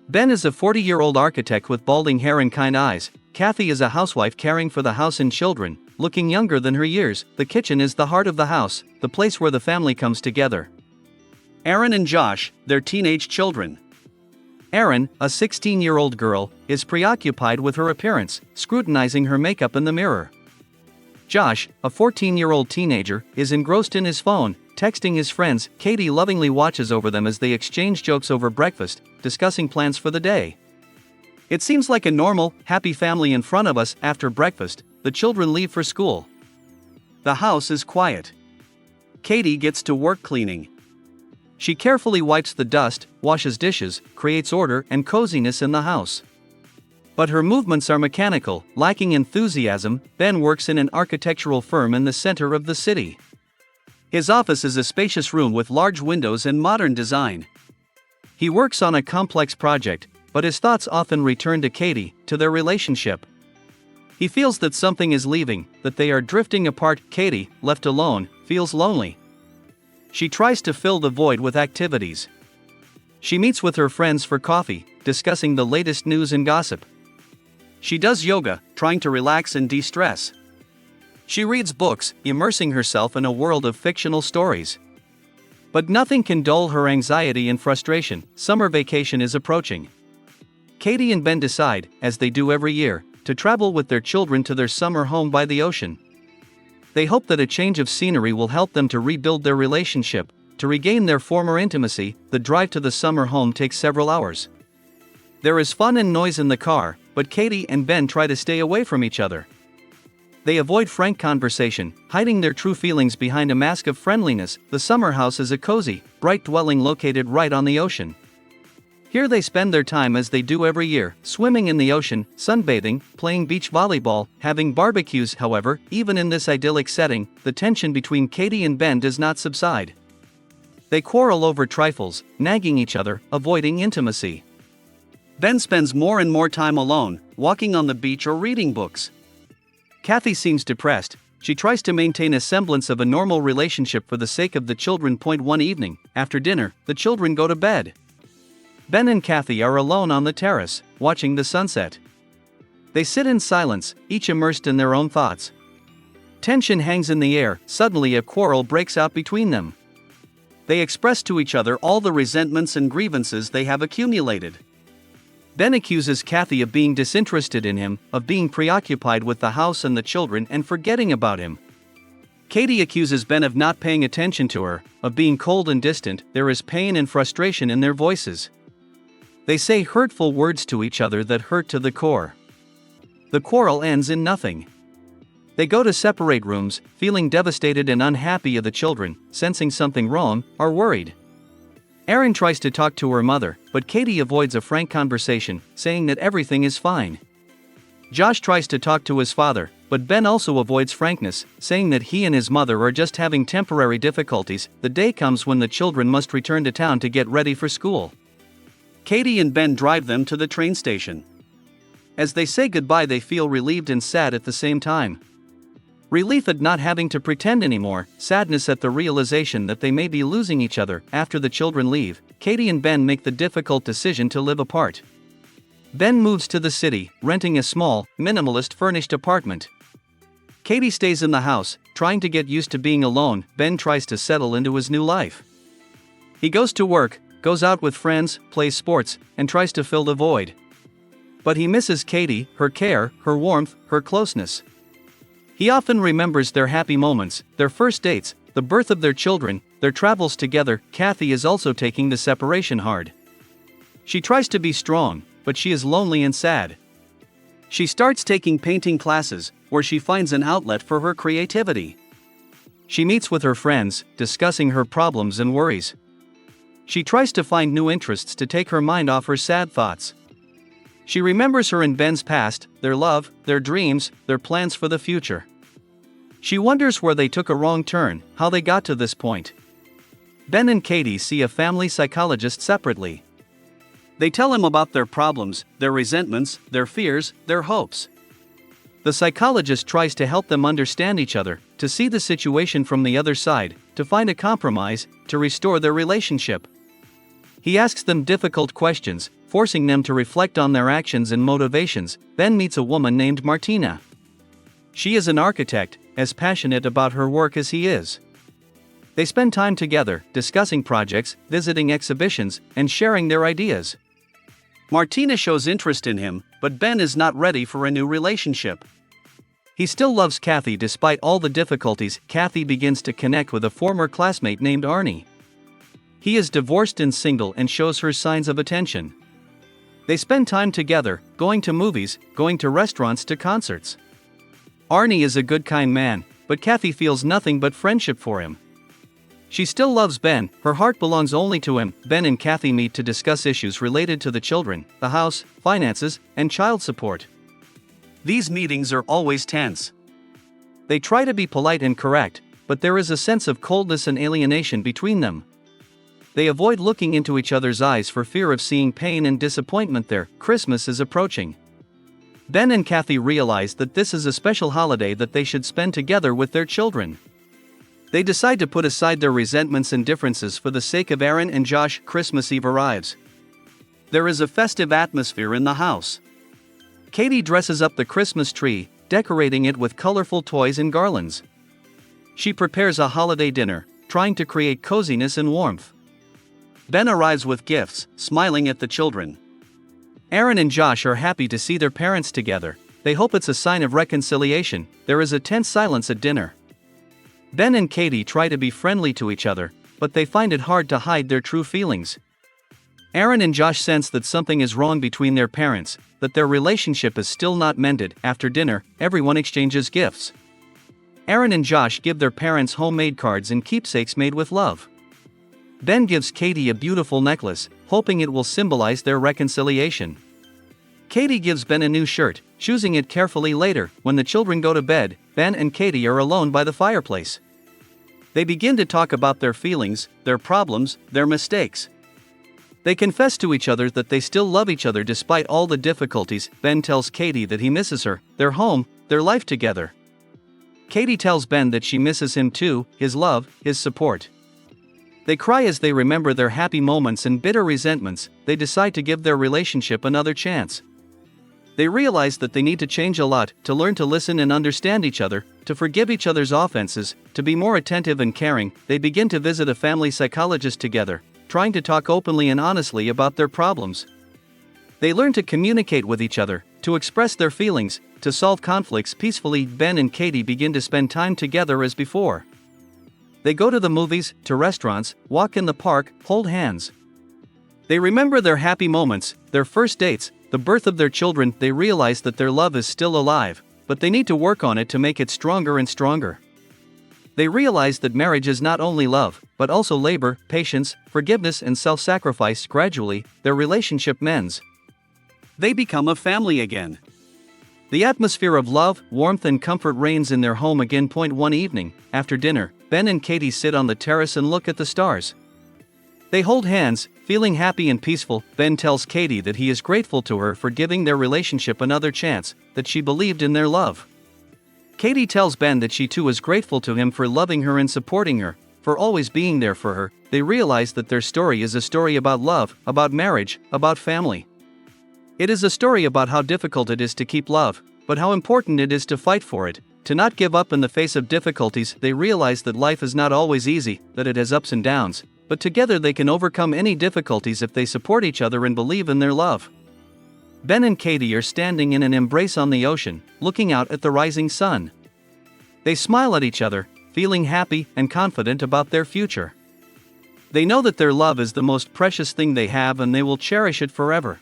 Ben is a 40-year-old architect with balding hair and kind eyes. Kathy is a housewife caring for the house and children, looking younger than her years. The kitchen is the heart of the house, the place where the family comes together. Aaron and Josh, their teenage children. Aaron, a 16-year-old girl, is preoccupied with her appearance, scrutinizing her makeup in the mirror. Josh, a 14-year-old teenager, is engrossed in his phone, texting his friends. Katie lovingly watches over them as they exchange jokes over breakfast, discussing plans for the day. It seems like a normal, happy family in front of us. After breakfast, the children leave for school. The house is quiet. Katie gets to work cleaning. She carefully wipes the dust, washes dishes, creates order and coziness in the house. But her movements are mechanical, lacking enthusiasm. Ben works in an architectural firm in the center of the city. His office is a spacious room with large windows and modern design. He works on a complex project, but his thoughts often return to Katie, to their relationship. He feels that something is leaving, that they are drifting apart. Katie, left alone, feels lonely. She tries to fill the void with activities. She meets with her friends for coffee, discussing the latest news and gossip. She does yoga, trying to relax and de-stress. She reads books, immersing herself in a world of fictional stories. But nothing can dull her anxiety and frustration. Summer vacation is approaching. Katie and Ben decide, as they do every year, to travel with their children to their summer home by the ocean. They hope that a change of scenery will help them to rebuild their relationship, to regain their former intimacy. The drive to the summer home takes several hours. There is fun and noise in the car, but Katie and Ben try to stay away from each other. They avoid frank conversation, hiding their true feelings behind a mask of friendliness. The summer house is a cozy, bright dwelling located right on the ocean. Here they spend their time as they do every year, swimming in the ocean, sunbathing, playing beach volleyball, having barbecues. However, even in this idyllic setting, the tension between Katie and Ben does not subside. They quarrel over trifles, nagging each other, avoiding intimacy. Ben spends more and more time alone, walking on the beach or reading books. Kathy seems depressed. She tries to maintain a semblance of a normal relationship for the sake of the children. One evening, after dinner, the children go to bed. Ben and Kathy are alone on the terrace, watching the sunset. They sit in silence, each immersed in their own thoughts. Tension hangs in the air. Suddenly a quarrel breaks out between them. They express to each other all the resentments and grievances they have accumulated. Ben accuses Kathy of being disinterested in him, of being preoccupied with the house and the children and forgetting about him. Katie accuses Ben of not paying attention to her, of being cold and distant. There is pain and frustration in their voices. They say hurtful words to each other that hurt to the core. The quarrel ends in nothing. They go to separate rooms, feeling devastated and unhappy. The children, sensing something wrong, are worried. Aaron tries to talk to her mother, but Katie avoids a frank conversation, saying that everything is fine. Josh tries to talk to his father, but Ben also avoids frankness, saying that he and his mother are just having temporary difficulties. The day comes when the children must return to town to get ready for school. Katie and Ben drive them to the train station. As they say goodbye, they feel relieved and sad at the same time. Relief at not having to pretend anymore, sadness at the realization that they may be losing each other. After the children leave, Katie and Ben make the difficult decision to live apart. Ben moves to the city, renting a small, minimalist furnished apartment. Katie stays in the house, trying to get used to being alone. Ben tries to settle into his new life. He goes to work, goes out with friends, plays sports, and tries to fill the void. But he misses Katie, her care, her warmth, her closeness. He often remembers their happy moments, their first dates, the birth of their children, their travels together. Kathy is also taking the separation hard. She tries to be strong, but she is lonely and sad. She starts taking painting classes, where she finds an outlet for her creativity. She meets with her friends, discussing her problems and worries. She tries to find new interests to take her mind off her sad thoughts. She remembers her and Ben's past, their love, their dreams, their plans for the future. She wonders where they took a wrong turn, how they got to this point. Ben and Katie see a family psychologist separately. They tell him about their problems, their resentments, their fears, their hopes. The psychologist tries to help them understand each other, to see the situation from the other side, to find a compromise, to restore their relationship. He asks them difficult questions, forcing them to reflect on their actions and motivations. Ben meets a woman named Martina. She is an architect, as passionate about her work as he is. They spend time together, discussing projects, visiting exhibitions, and sharing their ideas. Martina shows interest in him, but Ben is not ready for a new relationship. He still loves Kathy despite all the difficulties. Kathy begins to connect with a former classmate named Arnie. He is divorced and single and shows her signs of attention. They spend time together, going to movies, going to restaurants, to concerts. Arnie is a good, kind man, but Kathy feels nothing but friendship for him. She still loves Ben, her heart belongs only to him. Ben and Kathy meet to discuss issues related to the children, the house, finances, and child support. These meetings are always tense. They try to be polite and correct, but there is a sense of coldness and alienation between them. They avoid looking into each other's eyes for fear of seeing pain and disappointment there. Christmas is approaching. Ben and Kathy realize that this is a special holiday that they should spend together with their children. They decide to put aside their resentments and differences for the sake of Aaron and Josh. Christmas Eve arrives. There is a festive atmosphere in the house. Katie dresses up the Christmas tree, decorating it with colorful toys and garlands. She prepares a holiday dinner, trying to create coziness and warmth. Ben arrives with gifts, smiling at the children. Aaron and Josh are happy to see their parents together. They hope it's a sign of reconciliation. There is a tense silence at dinner. Ben and Katie try to be friendly to each other, but they find it hard to hide their true feelings. Aaron and Josh sense that something is wrong between their parents, that their relationship is still not mended. After dinner, everyone exchanges gifts. Aaron and Josh give their parents homemade cards and keepsakes made with love. Ben gives Katie a beautiful necklace, hoping it will symbolize their reconciliation. Katie gives Ben a new shirt, choosing it carefully. Later, when the children go to bed, Ben and Katie are alone by the fireplace. They begin to talk about their feelings, their problems, their mistakes. They confess to each other that they still love each other despite all the difficulties. Ben tells Katie that he misses her, their home, their life together. Katie tells Ben that she misses him too, his love, his support. They cry as they remember their happy moments and bitter resentments. They decide to give their relationship another chance. They realize that they need to change a lot, to learn to listen and understand each other, to forgive each other's offenses, to be more attentive and caring. They begin to visit a family psychologist together, trying to talk openly and honestly about their problems. They learn to communicate with each other, to express their feelings, to solve conflicts peacefully. Ben and Katie begin to spend time together as before. They go to the movies, to restaurants, walk in the park, hold hands. They remember their happy moments, their first dates, the birth of their children. They realize that their love is still alive, but they need to work on it to make it stronger and stronger. They realize that marriage is not only love, but also labor, patience, forgiveness, and self-sacrifice. Gradually, their relationship mends. They become a family again. The atmosphere of love, warmth, and comfort reigns in their home again. One evening, after dinner, Ben and Katie sit on the terrace and look at the stars. They hold hands, feeling happy and peaceful. Ben tells Katie that he is grateful to her for giving their relationship another chance, that she believed in their love. Katie tells Ben that she too is grateful to him for loving her and supporting her, for always being there for her. They realize that their story is a story about love, about marriage, about family. It is a story about how difficult it is to keep love, but how important it is to fight for it, to not give up in the face of difficulties. They realize that life is not always easy, that it has ups and downs, but together they can overcome any difficulties if they support each other and believe in their love. Ben and Katie are standing in an embrace on the ocean, looking out at the rising sun. They smile at each other, feeling happy and confident about their future. They know that their love is the most precious thing they have and they will cherish it forever.